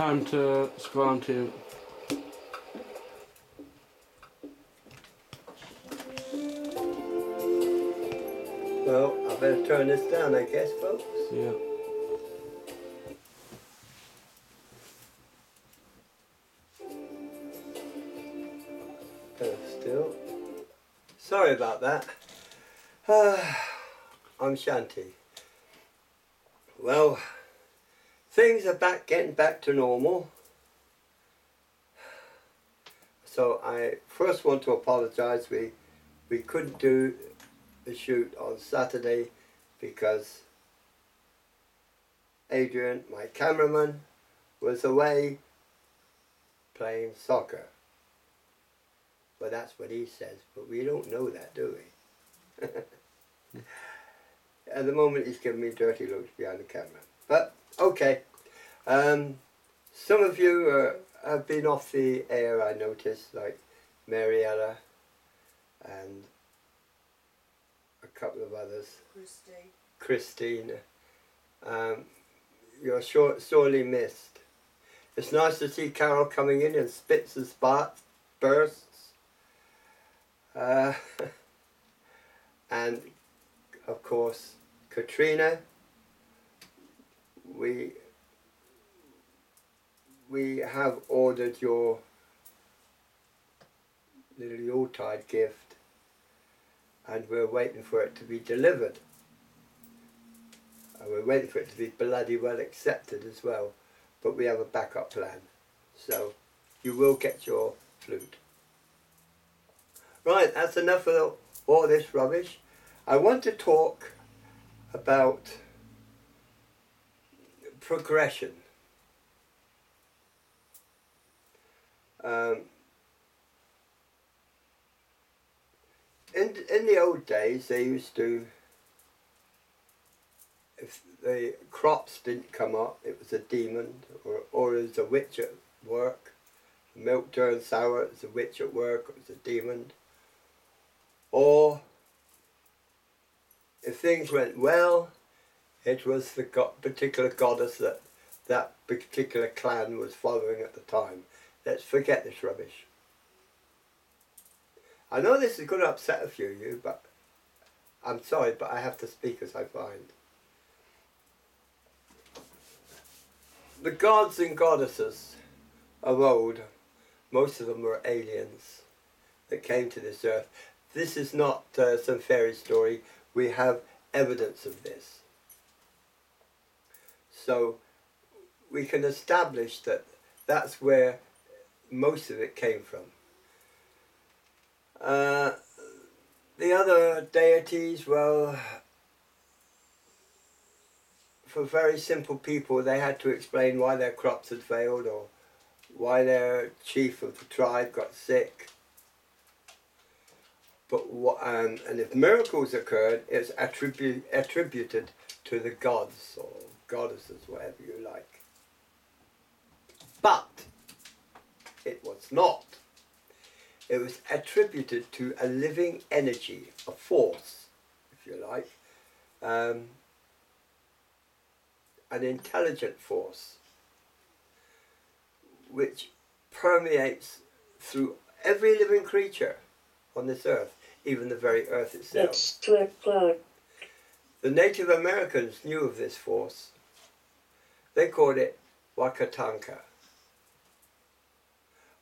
time to scroll on to. Well, I better turn this down, I guess, folks. Yeah. Still. Sorry about that. I'm Shanti. Well, things are getting back to normal. So I first want to apologise. We couldn't do the shoot on Saturday because Adrian, my cameraman, was away playing soccer. Well, that's what he says, but we don't know that, do we? At the moment, he's giving me dirty looks behind the camera. But, okay. Some of you have been off the air, I noticed, like Mariella and a couple of others. Christine. You're sorely missed. It's nice to see Carol coming in spits and sparks, bursts. And of course Katrina, we have ordered your little Yuletide gift and we're waiting for it to be delivered, and we're waiting for it to be bloody well accepted as well, but we have a backup plan, so you will get your flute. Right, that's enough of all this rubbish. I want to talk about progression. In the old days, they used to, if the crops didn't come up, it was a demon, or it was a witch at work. The milk turned sour, it was a witch at work, it was a demon. Or if things went well, it was the particular goddess that particular clan was following at the time. Let's forget this rubbish. I know this is going to upset a few of you, but I'm sorry, but I have to speak as I find. The gods and goddesses of old, most of them were aliens that came to this earth. This is not some fairy story. We have evidence of this. So we can establish that that's where most of it came from. The other deities, well, for very simple people, they had to explain why their crops had failed or why their chief of the tribe got sick. But and if miracles occurred, it's attributed to the gods or goddesses, whatever you like. But it was not. It was attributed to a living energy, a force, if you like, an intelligent force, which permeates through every living creature on this earth, even the very earth itself. It's 2 o'clock. The Native Americans knew of this force. They called it Wakatanka.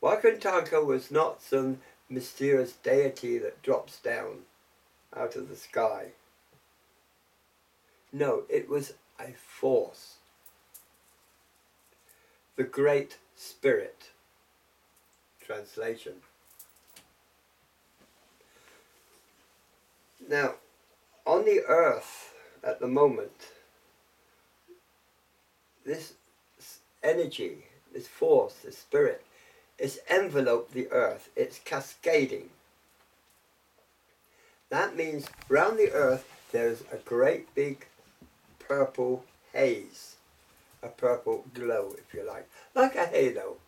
Wakatanka was not some mysterious deity that drops down out of the sky. No, it was a force. The Great Spirit. Translation. Now, on the earth at the moment, this energy, this force, this spirit, it's enveloped the earth, it's cascading. That means round the earth there's a great big purple haze, a purple glow if you like a halo.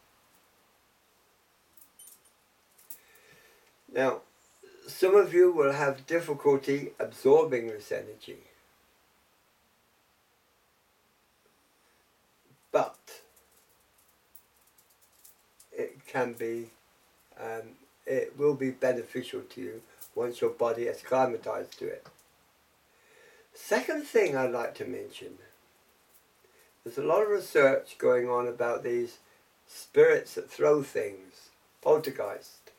Now, some of you will have difficulty absorbing this energy. But can be, it will be beneficial to you once your body has acclimatized to it. Second thing I'd like to mention, there's a lot of research going on about these spirits that throw things, poltergeist.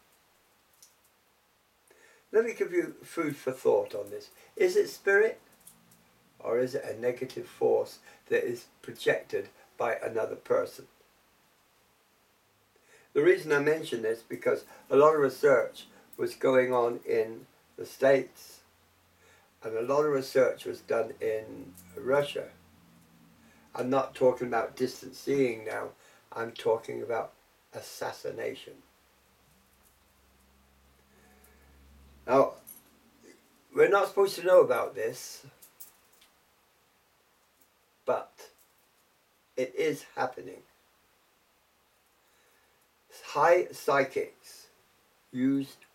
Let me give you food for thought on this. Is it spirit, or is it a negative force that is projected by another person? The reason I mention this because a lot of research was going on in the States, and a lot of research was done in Russia. I'm not talking about distant seeing now, I'm talking about assassination. Now, we're not supposed to know about this, but it is happening. High psychics used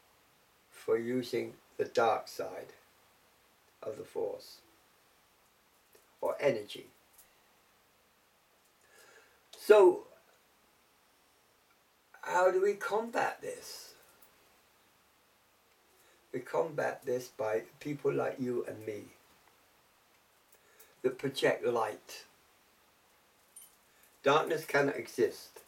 for using the dark side of the force or energy. So, how do we combat this? We combat this by people like you and me that project light. Darkness cannot exist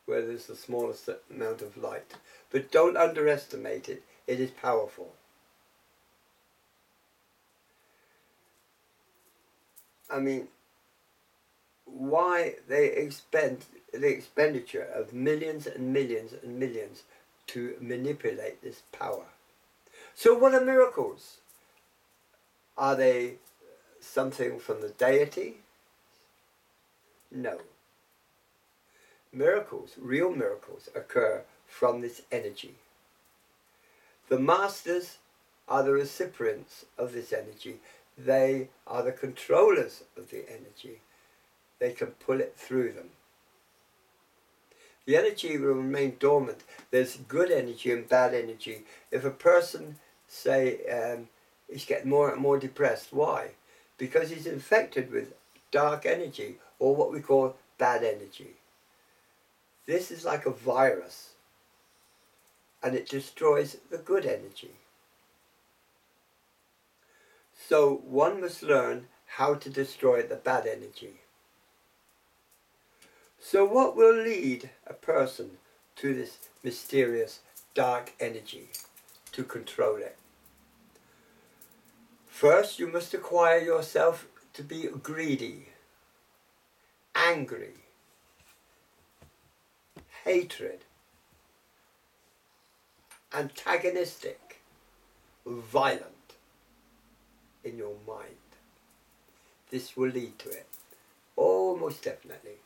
where there's the smallest amount of light. But don't underestimate it. It is powerful. I mean, why they expend the expenditure of millions and millions and millions to manipulate this power? So what are miracles? Are they something from the deity? No. Miracles, real miracles, occur from this energy. The masters are the recipients of this energy. They are the controllers of the energy. They can pull it through them. The energy will remain dormant. There's good energy and bad energy. If a person, say, is getting more and more depressed, why? Because he's infected with dark energy, or what we call bad energy. This is like a virus, and it destroys the good energy. So one must learn how to destroy the bad energy. So what will lead a person to this mysterious dark energy, to control it? First, you must acquire yourself to be greedy, angry, hatred, antagonistic, violent in your mind. This will lead to it. Oh, most definitely.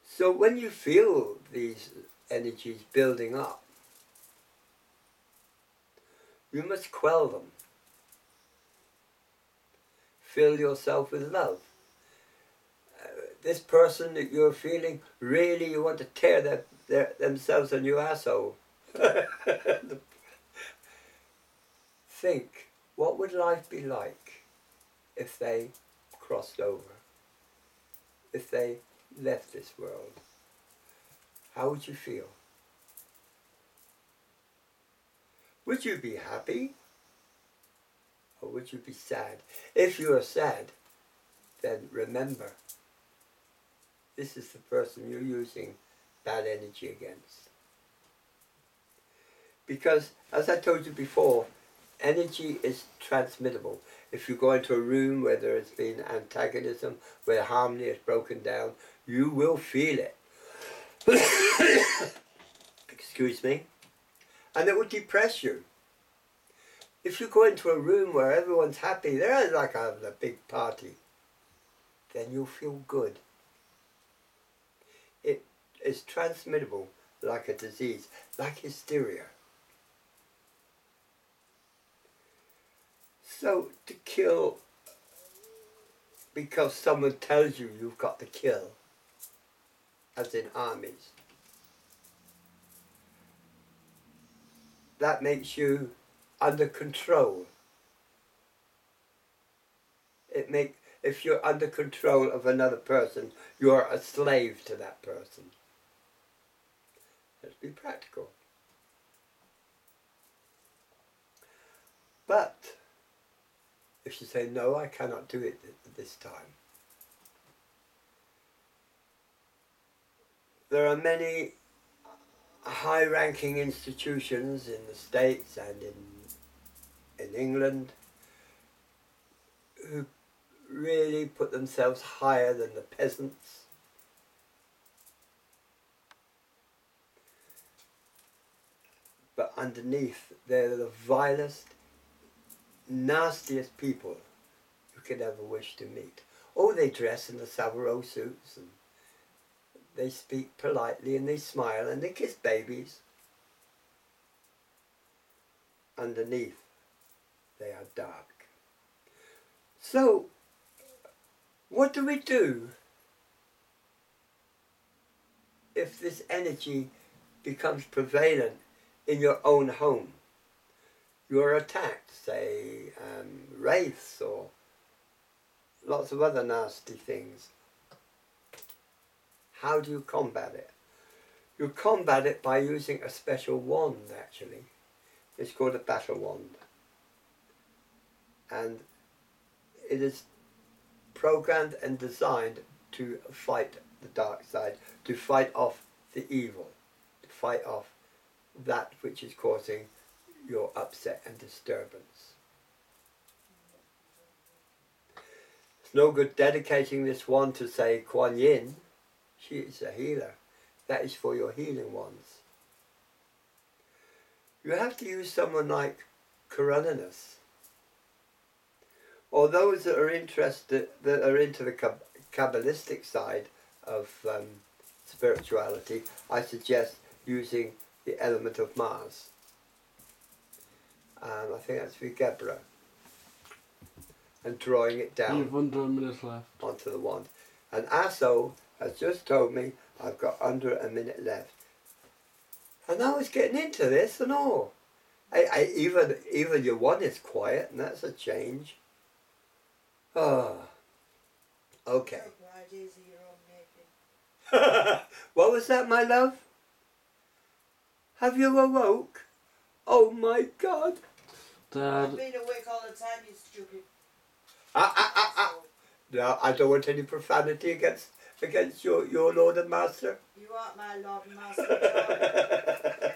So when you feel these energies building up, you must quell them. Fill yourself with love. This person that you're feeling, really you want to tear themselves on your asshole. Think, what would life be like if they crossed over? If they left this world? How would you feel? Would you be happy? Or would you be sad? If you are sad, then remember, this is the person you're using bad energy against. Because, as I told you before, energy is transmittable. If you go into a room where there has been antagonism, where harmony is broken down, you will feel it. Excuse me. And it will depress you. If you go into a room where everyone's happy, they're like having a big party, then you'll feel good. It is transmittable like a disease, like hysteria. So to kill because someone tells you you've got to kill, as in armies, that makes you under control. If you're under control of another person, you're a slave to that person. Let's be practical. But if you say, no, I cannot do it this time, there are many high-ranking institutions in the States and in England who really put themselves higher than the peasants. But underneath, they're the vilest, nastiest people you could ever wish to meet. Oh, they dress in the Savile suits, and they speak politely, and they smile, and they kiss babies. Underneath, they are dark. So, what do we do if this energy becomes prevalent in your own home? You're attacked, say, wraiths or lots of other nasty things. How do you combat it? You combat it by using a special wand, actually. It's called a battle wand. And it is programmed and designed to fight the dark side, to fight off the evil, to fight off that which is causing your upset and disturbance. It's no good dedicating this wand to, say, Kuan Yin. She is a healer. That is for your healing wands. You have to use someone like Karuninus, or those that are interested, that are into the Kabbalistic side of spirituality. I suggest using the element of Mars. I think that's Vigebra, and drawing it down. You've under a minute left. Onto the wand. And Aso has just told me I've got under a minute left. And I was getting into this and all. Even your one is quiet, and that's a change. Oh, okay. What was that, my love? Have you awoke? Oh my God. Dad. I've been awake all the time, you stupid. No, I don't want any profanity against your Lord and Master. You are my Lord and Master.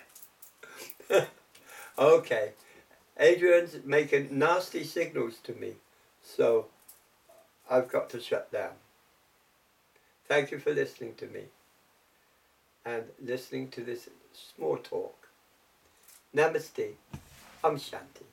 Okay. Adrian's making nasty signals to me, so I've got to shut down. Thank you for listening to me and listening to this small talk. Namaste. Om Shanti.